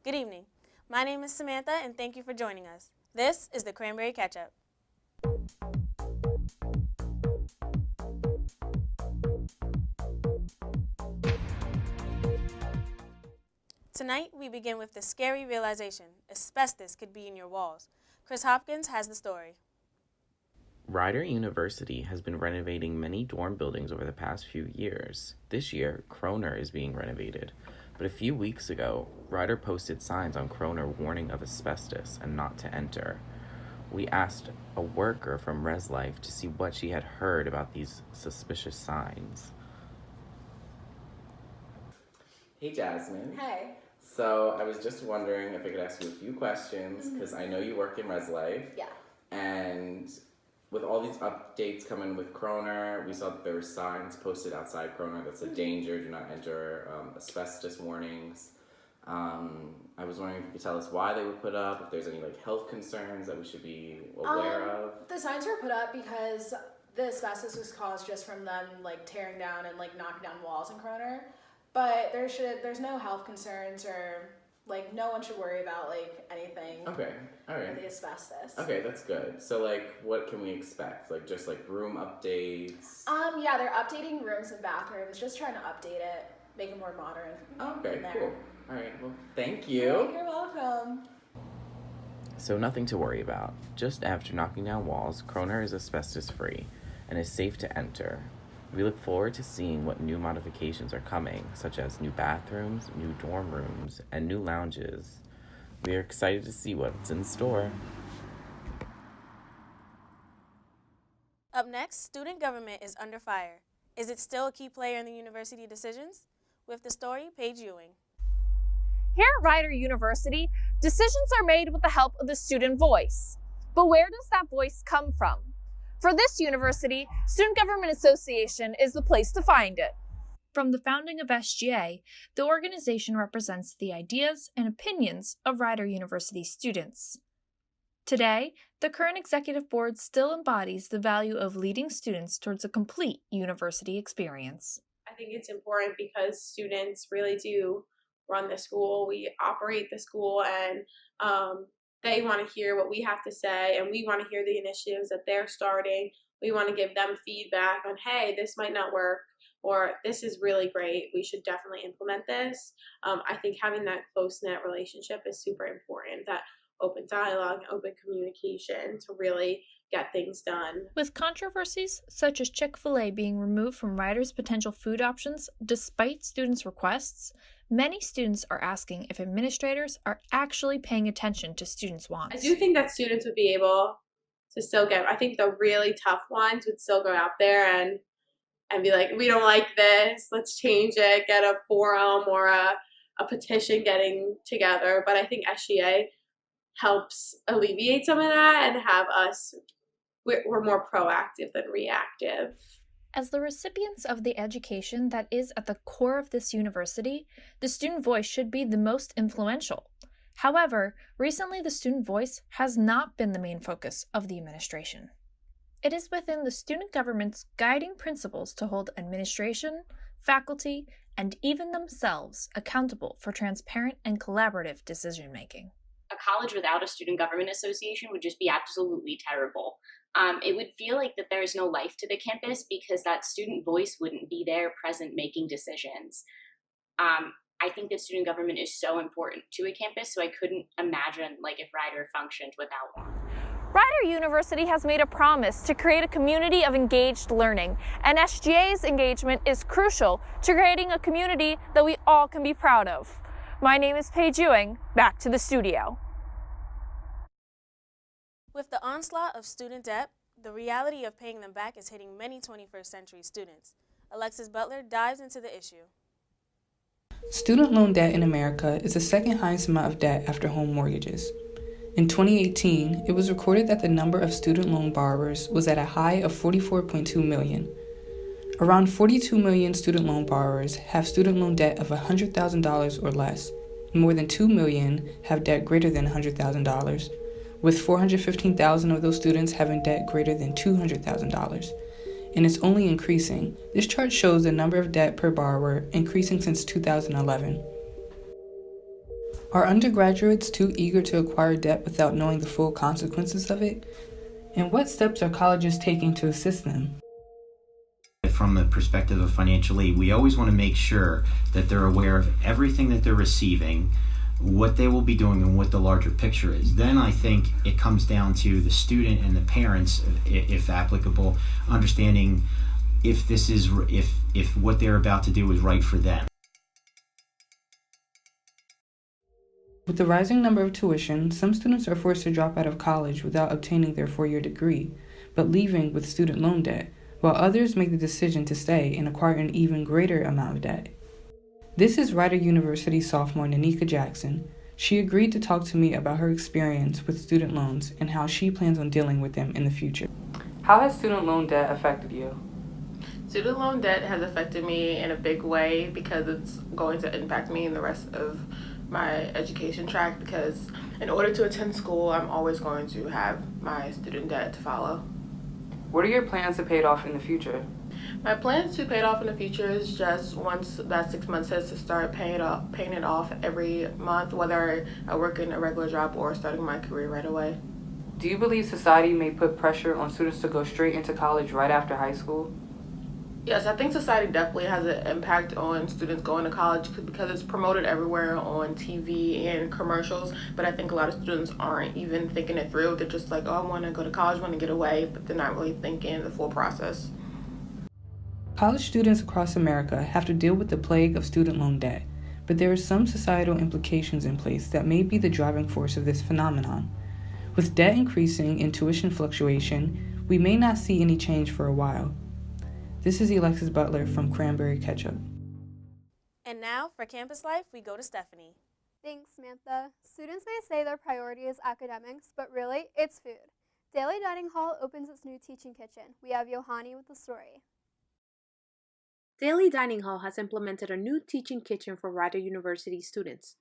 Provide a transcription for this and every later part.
Good evening. My name is Samantha, and thank you for joining us. This is the Cranberry Catch-Up. Tonight, we begin with the scary realization: asbestos could be in your walls. Chris Hopkins has the story. Rider University has been renovating many dorm buildings over the past few years. This year, Kroner is being renovated. But a few weeks ago, Rider posted signs on Kroner warning of asbestos and not to enter. We asked a worker from ResLife to see what she had heard about these suspicious signs. Hey, Jasmine. Hey. So I was just wondering if I could ask you a few questions, because I know you work in ResLife. Yeah. And with all these updates coming with Kroner, we saw that there were signs posted outside Kroner that said danger, do not enter, asbestos warnings. I was wondering if you could tell us why they were put up, if there's any health concerns that we should be aware of. The signs were put up because the asbestos was caused just from them tearing down and knocking down walls in Kroner. But there's no health concerns or no one should worry about anything. Okay, all right. With the asbestos. Okay, that's good. So what can we expect? Just room updates? Yeah, they're updating rooms and bathrooms, just trying to update it, make it more modern. Okay, cool. All right, well, thank you. You're welcome. So nothing to worry about. Just after knocking down walls, Kroner is asbestos-free and is safe to enter. We look forward to seeing what new modifications are coming, such as new bathrooms, new dorm rooms, and new lounges. We are excited to see what's in store. Up next, student government is under fire. Is it still a key player in the university decisions? With the story, Paige Ewing. Here at Rider University, decisions are made with the help of the student voice. But where does that voice come from? For this university, Student Government Association is the place to find it. From the founding of SGA, the organization represents the ideas and opinions of Rider University students. Today, the current executive board still embodies the value of leading students towards a complete university experience. I think it's important because students really do run the school. We operate the school, and they want to hear what we have to say, and we want to hear the initiatives that they're starting. We want to give them feedback on, hey, this might not work, or this is really great. We should definitely implement this. I think having that close-knit relationship is super important, that open dialogue, open communication to really get things done. With controversies such as Chick-fil-A being removed from Rider's potential food options despite students' requests, many students are asking if administrators are actually paying attention to students' wants. I do think that students would be able to still I think the really tough ones would still go out there and be like, we don't like this, let's change it, get a forum or a petition getting together. But I think SGA helps alleviate some of that and have us, we're more proactive than reactive. As the recipients of the education that is at the core of this university, the student voice should be the most influential. However, recently the student voice has not been the main focus of the administration. It is within the student government's guiding principles to hold administration, faculty, and even themselves accountable for transparent and collaborative decision-making. A college without a student government association would just be absolutely terrible. It would feel like that there's no life to the campus because that student voice wouldn't be there present making decisions. I think that student government is so important to a campus, so I couldn't imagine if Rider functioned without one. Rider University has made a promise to create a community of engaged learning, and SGA's engagement is crucial to creating a community that we all can be proud of. My name is Paige Ewing. Back to the studio. With the onslaught of student debt, the reality of paying them back is hitting many 21st century students. Alexis Butler dives into the issue. Student loan debt in America is the second highest amount of debt after home mortgages. In 2018, it was recorded that the number of student loan borrowers was at a high of 44.2 million. Around 42 million student loan borrowers have student loan debt of $100,000 or less. More than 2 million have debt greater than $100,000, with 415,000 of those students having debt greater than $200,000. And it's only increasing. This chart shows the number of debt per borrower increasing since 2011. Are undergraduates too eager to acquire debt without knowing the full consequences of it? And what steps are colleges taking to assist them? From the perspective of financial aid, we always want to make sure that they're aware of everything that they're receiving, what they will be doing, and what the larger picture is. Then I think it comes down to the student and the parents, if applicable, understanding if this is if what they're about to do is right for them. With the rising number of tuition, some students are forced to drop out of college without obtaining their 4-year degree, but leaving with student loan debt, while others make the decision to stay and acquire an even greater amount of debt. This is Rider University sophomore Nanika Jackson. She agreed to talk to me about her experience with student loans and how she plans on dealing with them in the future. How has student loan debt affected you? Student loan debt has affected me in a big way because it's going to impact me in the rest of my education track, because in order to attend school, I'm always going to have my student debt to follow. What are your plans to pay it off in the future? My plans to pay it off in the future is just once that 6 months hits to start paying it off every month, whether I work in a regular job or starting my career right away. Do you believe society may put pressure on students to go straight into college right after high school? Yes, I think society definitely has an impact on students going to college because it's promoted everywhere on TV and commercials, but I think a lot of students aren't even thinking it through. They're just like, oh, I want to go to college, I want to get away, but they're not really thinking the full process. College students across America have to deal with the plague of student loan debt, but there are some societal implications in place that may be the driving force of this phenomenon. With debt increasing and tuition fluctuation, we may not see any change for a while. This is Alexis Butler from Cranberry Ketchup. And now, for Campus Life, we go to Stephanie. Thanks, Samantha. Students may say their priority is academics, but really, it's food. Daily Dining Hall opens its new teaching kitchen. We have Yohani with the story. Daily Dining Hall has implemented a new teaching kitchen for Rider University students.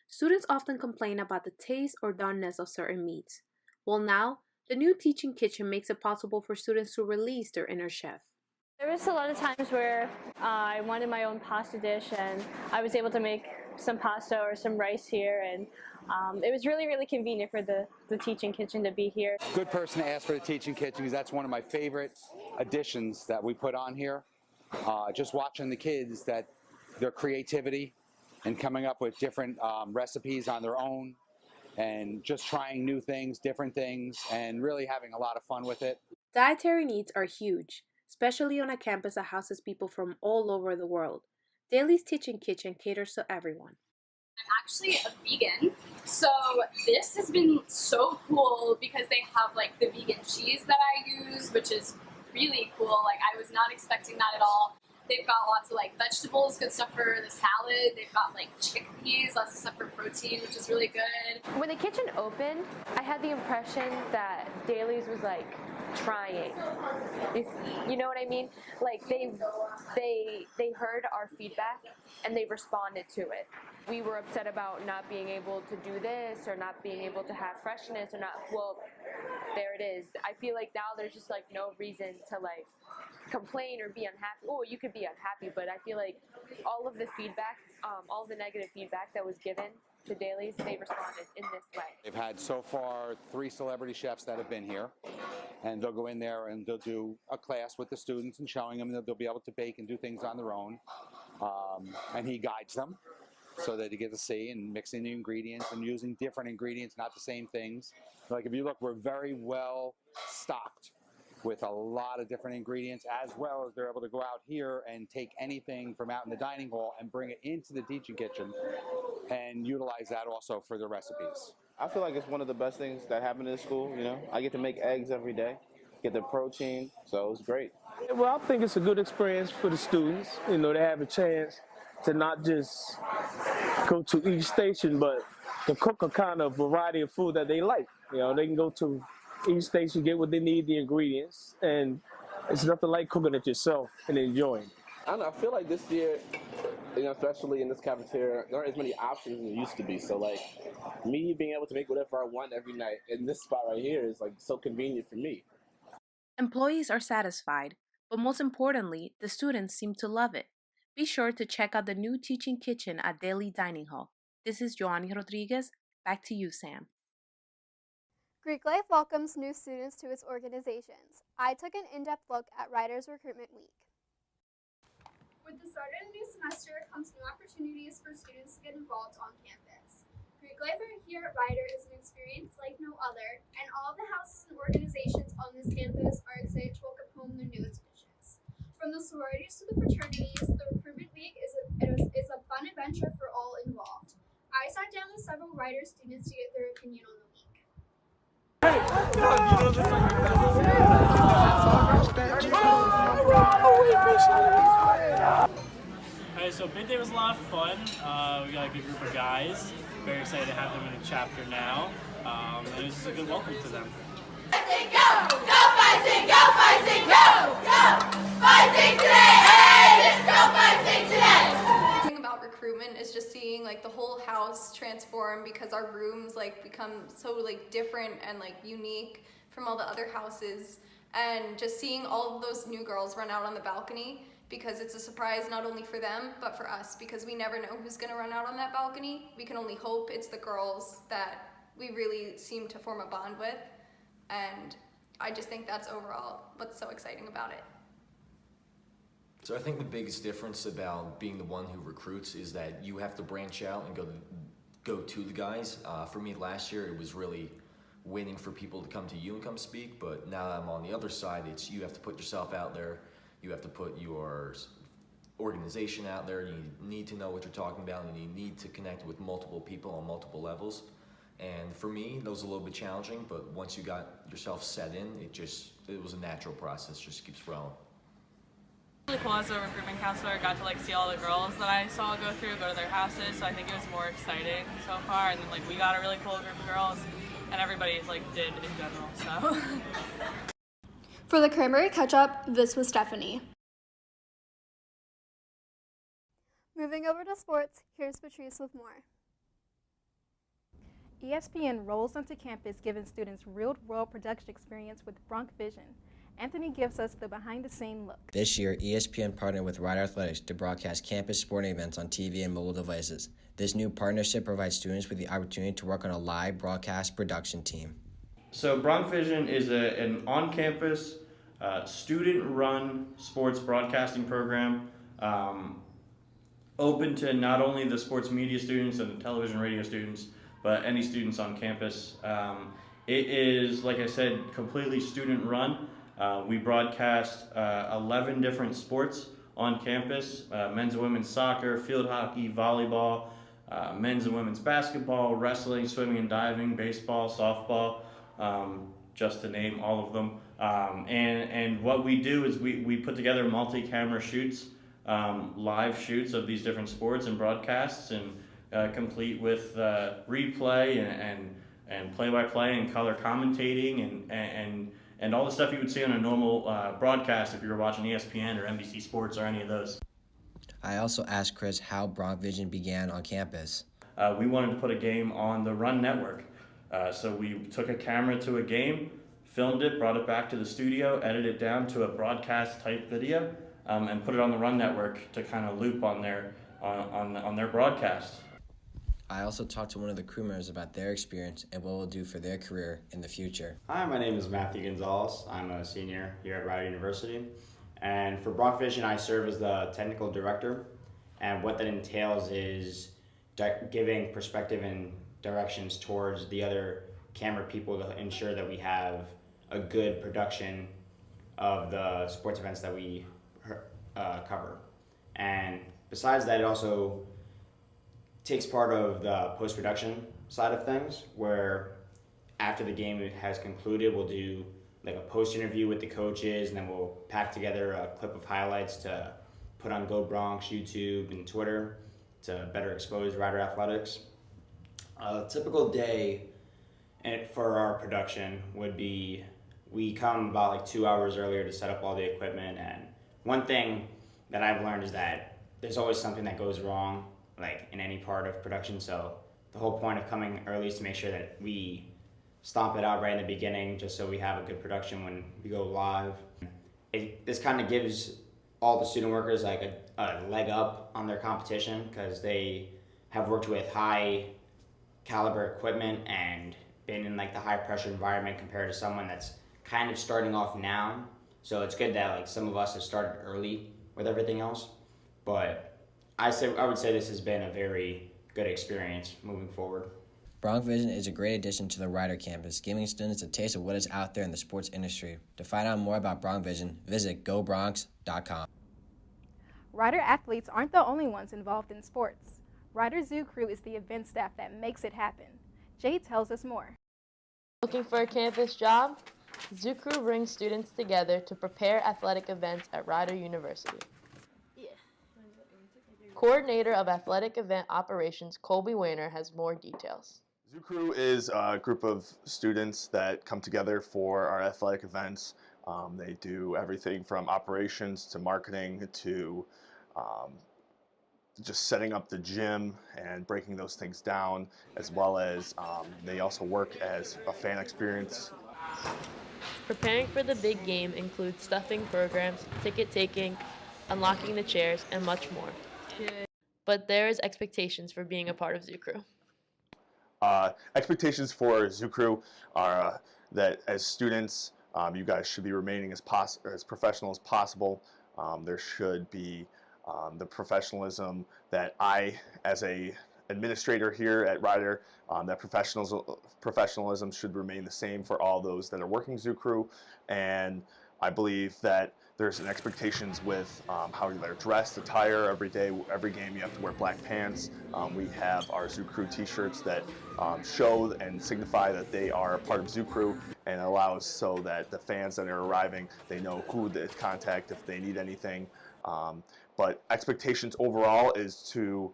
Students often complain about the taste or doneness of certain meats. Well, now, the new teaching kitchen makes it possible for students to release their inner chef. There was a lot of times where I wanted my own pasta dish, and I was able to make some pasta or some rice here, and it was really, really convenient for the teaching kitchen to be here. Good person to ask for the teaching kitchen, because that's one of my favorite additions that we put on here. Just watching the kids, that their creativity and coming up with different recipes on their own, and just trying new things, different things, and really having a lot of fun with it. Dietary needs are huge, especially on a campus that houses people from all over the world. Daly's Teaching Kitchen caters to everyone. I'm actually a vegan, so this has been so cool because they have like the vegan cheese that I use, which is really cool. Like, I was not expecting that at all. They've got lots of like vegetables, good stuff for the salad. They've got like chickpeas, lots of stuff for protein, which is really good. When the kitchen opened, I had the impression that Daly's was like trying. You know what I mean? Like they heard our feedback and they responded to it. We were upset about not being able to do this or not being able to have freshness or not. Well, there it is. I feel like now there's just like no reason to like complain or be unhappy. Oh, you could be unhappy, but I feel like all of the feedback, all of the negative feedback that was given to Daly's, they responded in this way. They've had so far 3 celebrity chefs that have been here, and they'll go in there and they'll do a class with the students and showing them that they'll be able to bake and do things on their own. And he guides them so that they get to see, and mixing the ingredients and using different ingredients, not the same things. Like if you look, we're very well stocked with a lot of different ingredients, as well as they're able to go out here and take anything from out in the dining hall and bring it into the teaching kitchen and utilize that also for the recipes. I feel like it's one of the best things that happened in the school, you know. I get to make eggs every day, get the protein, so it's great. Well, I think it's a good experience for the students. You know, they have a chance to not just go to each station, but to cook a kind of variety of food that they like. You know, they can go to each station, get what they need, the ingredients, and it's nothing like cooking it yourself and enjoying. I don't know, I feel like this year, you know, especially in this cafeteria, there aren't as many options as there used to be. So like me being able to make whatever I want every night in this spot right here is like so convenient for me. Employees are satisfied, but most importantly, the students seem to love it. Be sure to check out the new teaching kitchen at Daily Dining Hall. This is Joanny Rodriguez. Back to you, Sam. Greek Life welcomes new students to its organizations. I took an in-depth look at Writers Recruitment Week. With the start of the new semester comes new opportunities for students to get involved on campus. Greek Life here at Rider is an experience like no other, and all of the houses and organizations on this campus are excited to welcome home their newest additions. From the sororities to the fraternities, the recruitment week is a fun adventure for all involved. I sat down with several Rider students to get their opinion on the week. Alright, so bid day was a lot of fun. We got a good group of guys. Very excited to have them in the chapter now. And it was just a good welcome to them. Go! Go Fighting! Go Fighting! Go! Go! Fighting today! Hey! Let's go Fighting today! The thing about recruitment is just seeing like the whole house transform because our rooms like become so like different and like unique from all the other houses, and just seeing all of those new girls run out on the balcony because it's a surprise not only for them but for us, because we never know who's going to run out on that balcony. We can only hope it's the girls that we really seem to form a bond with, and I just think that's overall what's so exciting about it. So I think the biggest difference about being the one who recruits is that you have to branch out and go to the guys. For me last year, it was really waiting for people to come to you and come speak, but now that I'm on the other side, it's you have to put yourself out there, you have to put your organization out there, you need to know what you're talking about, and you need to connect with multiple people on multiple levels. And for me, that was a little bit challenging, but once you got yourself set in, it was a natural process, just keeps rolling. Really cool as a recruitment counselor. I got to like see all the girls that I saw go to their houses, so I think it was more exciting so far. And then like we got a really cool group of girls, and everybody like did in general. So. For the Cranberry Catch-Up, this was Stephanie. Moving over to sports, here's Patrice with more. ESPN rolls onto campus giving students real-world production experience with Bronc Vision. Anthony gives us the behind-the-scene look. This year, ESPN partnered with Rider Athletics to broadcast campus sporting events on TV and mobile devices. This new partnership provides students with the opportunity to work on a live broadcast production team. So Bronc Vision is an on-campus, student-run sports broadcasting program open to not only the sports media students and the television radio students, but any students on campus. It is, like I said, completely student-run. We broadcast 11 different sports on campus, men's and women's soccer, field hockey, volleyball, men's and women's basketball, wrestling, swimming and diving, baseball, softball, just to name all of them. And what we do is we put together multi-camera shoots, live shoots of these different sports and broadcasts, and complete with replay and play-by-play and color commentating and all the stuff you would see on a normal broadcast if you were watching ESPN or NBC Sports or any of those. I also asked Chris how Bronc Vision began on campus. We wanted to put a game on the Run Network. So we took a camera to a game, filmed it, brought it back to the studio, edited it down to a broadcast type video, and put it on the Run Network to kind of loop on their broadcast. I also talked to one of the crew members about their experience and what we'll do for their career in the future. Hi, my name is Matthew Gonzalez. I'm a senior here at Rider University. And for Bronc Vision, I serve as the technical director. And what that entails is giving perspective and directions towards the other camera people to ensure that we have a good production of the sports events that we cover. And besides that, it also takes part of the post-production side of things, where after the game has concluded, we'll do like a post-interview with the coaches, and then we'll pack together a clip of highlights to put on Go Bronx, YouTube, and Twitter to better expose Rider Athletics. A typical day for our production would be, we come about like 2 hours earlier to set up all the equipment, and one thing that I've learned is that there's always something that goes wrong, like in any part of production. So the whole point of coming early is to make sure that we stomp it out right in the beginning, just so we have a good production when we go live. This kind of gives all the student workers like a leg up on their competition, because they have worked with high caliber equipment and been in like the high pressure environment compared to someone that's kind of starting off now. So it's good that like some of us have started early with everything else. But I would say this has been a very good experience moving forward. Bronx Vision is a great addition to the Rider campus, giving students a taste of what is out there in the sports industry. To find out more about Bronx Vision, visit gobronx.com. Rider athletes aren't the only ones involved in sports. Rider Zoo Crew is the event staff that makes it happen. Jay tells us more. Looking for a campus job? Zoo Crew brings students together to prepare athletic events at Rider University. Coordinator of Athletic Event Operations, Colby Weiner, has more details. Zoo Crew is a group of students that come together for our athletic events. They do everything from operations to marketing to just setting up the gym and breaking those things down, as well as they also work as a fan experience. Preparing for the big game includes stuffing programs, ticket taking, unlocking the chairs, and much more. But there is expectations for being a part of Zoo Crew. Expectations for Zoo Crew are that as students, you guys should be remaining as professional as possible. There should be the professionalism that I, as a administrator here at Rider, that professionalism should remain the same for all those that are working Zoo Crew. And I believe that there's an expectations with how they're dressed, attire. Every day, every game, you have to wear black pants. We have our Zoo Crew t-shirts that show and signify that they are a part of Zoo Crew, and allows so that the fans that are arriving, they know who to contact if they need anything. But expectations overall is to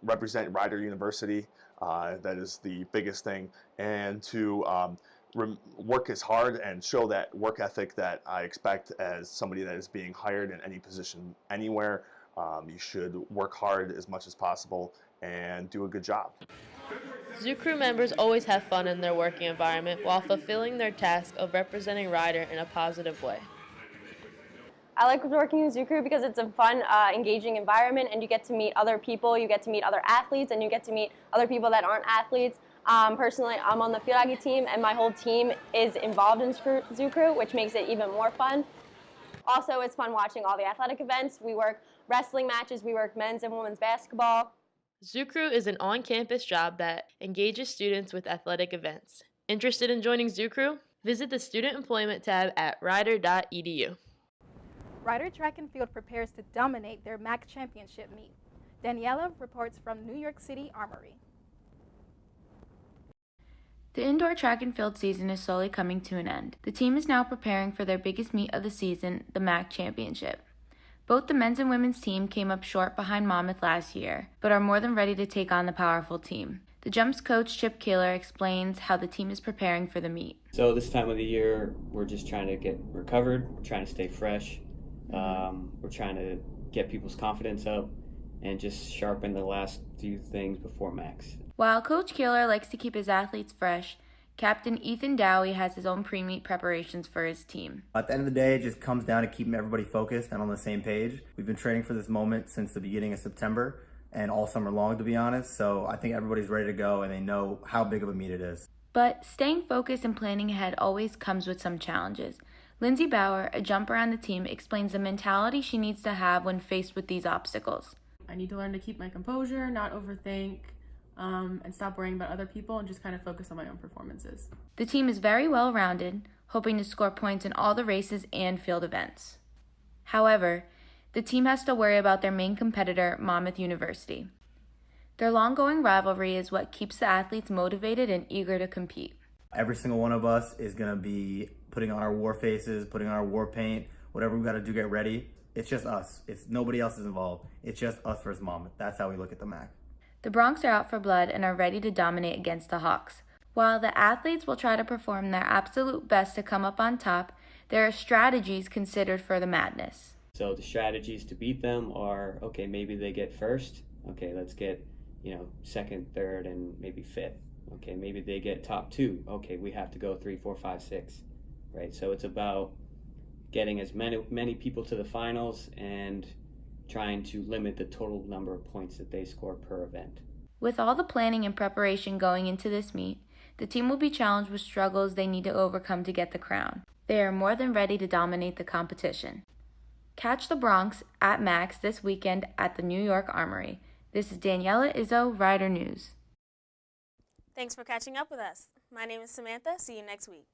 represent Rider University. That is the biggest thing, and to work as hard and show that work ethic that I expect as somebody that is being hired in any position anywhere. You should work hard as much as possible and do a good job. Zoo Crew members always have fun in their working environment while fulfilling their task of representing Rider in a positive way. I like working in Zoo Crew because it's a fun, engaging environment, and you get to meet other people, you get to meet other athletes, and you get to meet other people that aren't athletes. Personally, I'm on the field hockey team, and my whole team is involved in Zoo Crew, which makes it even more fun. Also, it's fun watching all the athletic events. We work wrestling matches, we work men's and women's basketball. Zoo Crew is an on-campus job that engages students with athletic events. Interested in joining Zoo Crew? Visit the Student Employment tab at rider.edu. Rider Track and Field prepares to dominate their MAC championship meet. Daniela reports from New York City Armory. The indoor track and field season is slowly coming to an end. The team is now preparing for their biggest meet of the season, the MAC Championship. Both the men's and women's team came up short behind Monmouth last year, but are more than ready to take on the powerful team. The Jumps coach, Chip Keeler, explains how the team is preparing for the meet. So this time of the year, we're just trying to get recovered, we're trying to stay fresh. We're trying to get people's confidence up and just sharpen the last few things before MAX. While Coach Keeler likes to keep his athletes fresh, Captain Ethan Dowie has his own pre-meet preparations for his team. At the end of the day, it just comes down to keeping everybody focused and on the same page. We've been training for this moment since the beginning of September and all summer long, to be honest, so I think everybody's ready to go and they know how big of a meet it is. But staying focused and planning ahead always comes with some challenges. Lindsay Bauer, a jumper on the team, explains the mentality she needs to have when faced with these obstacles. I need to learn to keep my composure, not overthink, and stop worrying about other people and just kind of focus on my own performances. The team is very well-rounded, hoping to score points in all the races and field events. However, the team has to worry about their main competitor, Monmouth University. Their long-going rivalry is what keeps the athletes motivated and eager to compete. Every single one of us is going to be putting on our war faces, putting on our war paint, whatever we got to do, get ready. It's just us. It's nobody else is involved. It's just us versus Monmouth. That's how we look at the MAC. The Bronx are out for blood and are ready to dominate against the Hawks. While the athletes will try to perform their absolute best to come up on top, there are strategies considered for the madness. So the strategies to beat them are, okay, maybe they get first. Okay, let's get, second, third, and maybe fifth. Okay, maybe they get top two. Okay, we have to go 3, 4, 5, 6. Right, so it's about getting as many people to the finals and trying to limit the total number of points that they score per event. With all the planning and preparation going into this meet, the team will be challenged with struggles they need to overcome to get the crown. They are more than ready to dominate the competition. Catch the Bronx at Max this weekend at the New York Armory. This is Daniela Izzo, Rider News. Thanks for catching up with us. My name is Samantha. See you next week.